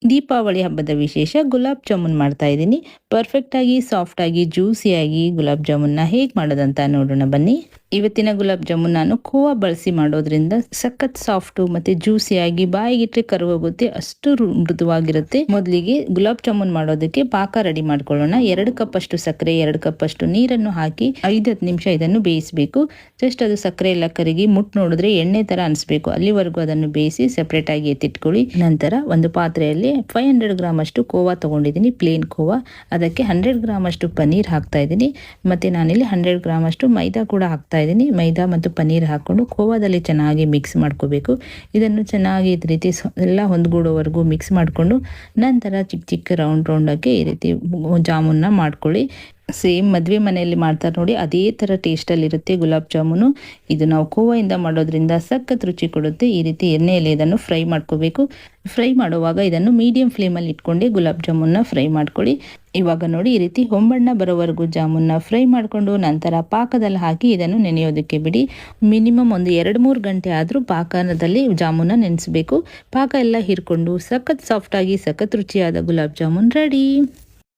ದೀಪಾವಳಿ ಹಬ್ಬದ ವಿಶೇಷ ಗುಲಾಬ್ ಜಾಮೂನ್ ಮಾಡ್ತಾ ಇದ್ದೀನಿ. ಪರ್ಫೆಕ್ಟಾಗಿ ಸಾಫ್ಟಾಗಿ ಜ್ಯೂಸಿಯಾಗಿ ಗುಲಾಬ್ ಜಾಮೂನ್ನ ಹೇಗೆ ಮಾಡೋದಂತ ನೋಡೋಣ ಬನ್ನಿ. ಇವತ್ತಿನ ಗುಲಾಬ್ ಜಾಮೂನ್ ನಾನು ಖೋವಾ ಬಳಸಿ ಮಾಡೋದ್ರಿಂದ ಸಖತ್ ಸಾಫ್ಟು ಮತ್ತು ಜ್ಯೂಸಿಯಾಗಿ ಬಾಯಿಗಿಟ್ಟರೆ ಕರಗೋಗುತ್ತೆ, ಅಷ್ಟು ಮೃದುವಾಗಿರುತ್ತೆ. ಮೊದಲಿಗೆ ಗುಲಾಬ್ ಜಾಮೂನ್ ಮಾಡೋದಕ್ಕೆ ಪಾಕ ರೆಡಿ ಮಾಡ್ಕೊಳ್ಳೋಣ. 2 ಕಪ್ ಅಷ್ಟು ಸಕ್ಕರೆ, 2 ಕಪ್ ಅಷ್ಟು ನೀರನ್ನು ಹಾಕಿ 5-10 ನಿಮಿಷ ಇದನ್ನು ಬೇಯಿಸಬೇಕು. ಜಸ್ಟ್ ಅದು ಸಕ್ಕರೆ ಎಲ್ಲ ಕರಗಿ ಮುಟ್ಟು ನೋಡಿದ್ರೆ ಎಣ್ಣೆ ಥರ ಅನಿಸ್ಬೇಕು, ಅಲ್ಲಿವರೆಗೂ ಅದನ್ನು ಬೇಯಿಸಿ ಸೆಪ್ರೇಟಾಗಿ ಎತ್ತಿಟ್ಕೊಳ್ಳಿ. ನಂತರ ಒಂದು ಪಾತ್ರೆಯಲ್ಲಿ 500 ಗ್ರಾಮ್ ಅಷ್ಟು ಖೋವಾ ತೊಗೊಂಡಿದ್ದೀನಿ, ಪ್ಲೇನ್ ಖೋವಾ. ಅದಕ್ಕೆ 100 ಗ್ರಾಮ್ ಅಷ್ಟು ಪನ್ನೀರ್ ಹಾಕ್ತಾ ಇದ್ದೀನಿ. ಮತ್ತು ನಾನಿಲ್ಲಿ 100 ಗ್ರಾಮ್ ಅಷ್ಟು ಮೈದಾ ಕೂಡ ಹಾಕ್ತಾ ಇದ್ದೀನಿ. ಮೈದಾ ಮತ್ತು ಪನ್ನೀರ್ ಹಾಕ್ಕೊಂಡು ಖೋವಾದಲ್ಲಿ ಚೆನ್ನಾಗಿ ಮಿಕ್ಸ್ ಮಾಡ್ಕೋಬೇಕು. ಇದನ್ನು ಚೆನ್ನಾಗಿ ಈ ರೀತಿ ಎಲ್ಲ ಹೊಂದ್ಗೂಡೋವರೆಗೂ ಮಿಕ್ಸ್ ಮಾಡಿಕೊಂಡು ನಂತರ ಚಿಕ್ಕ ಚಿಕ್ಕ ರೌಂಡಾಗಿ ಈ ರೀತಿ ಜಾಮೂನ್ನ ಮಾಡ್ಕೊಳ್ಳಿ. ಸೇಮ್ ಮದುವೆ ಮನೆಯಲ್ಲಿ ಮಾಡ್ತಾರೆ ನೋಡಿ, ಅದೇ ಥರ ಟೇಸ್ಟಲ್ಲಿರುತ್ತೆ ಗುಲಾಬ್ ಜಾಮೂನು. ಇದು ನಾವು ಖೋವಾಯಿಂದ ಮಾಡೋದ್ರಿಂದ ಸಖತ್ ರುಚಿ ಕೊಡುತ್ತೆ. ಈ ರೀತಿ ಎಣ್ಣೆಯಲ್ಲಿ ಇದನ್ನು ಫ್ರೈ ಮಾಡ್ಕೋಬೇಕು. ಫ್ರೈ ಮಾಡುವಾಗ ಇದನ್ನು ಮೀಡಿಯಂ ಫ್ಲೇಮಲ್ಲಿ ಇಟ್ಕೊಂಡೆ ಗುಲಾಬ್ ಜಾಮೂನ್ನ ಫ್ರೈ ಮಾಡ್ಕೊಳ್ಳಿ. ಇವಾಗ ನೋಡಿ, ಈ ರೀತಿ ಹೊಂಬಣ್ಣ ಬರೋವರೆಗೂ ಜಾಮೂನ್ನ ಫ್ರೈ ಮಾಡಿಕೊಂಡು ನಂತರ ಪಾಕದಲ್ಲಿ ಹಾಕಿ ಇದನ್ನು ನೆನೆಯೋದಕ್ಕೆ ಬಿಡಿ. ಮಿನಿಮಮ್ ಒಂದು 2-3 ಗಂಟೆ ಆದರೂ ಪಾಕದಲ್ಲಿ ಜಾಮೂನ ನೆನೆಸಬೇಕು. ಪಾಕ ಎಲ್ಲ ಹೀರ್ಕೊಂಡು ಸಖತ್ ಸಾಫ್ಟಾಗಿ ಸಖತ್ ರುಚಿಯಾದ ಗುಲಾಬ್ ಜಾಮೂನ್ ರೆಡಿ.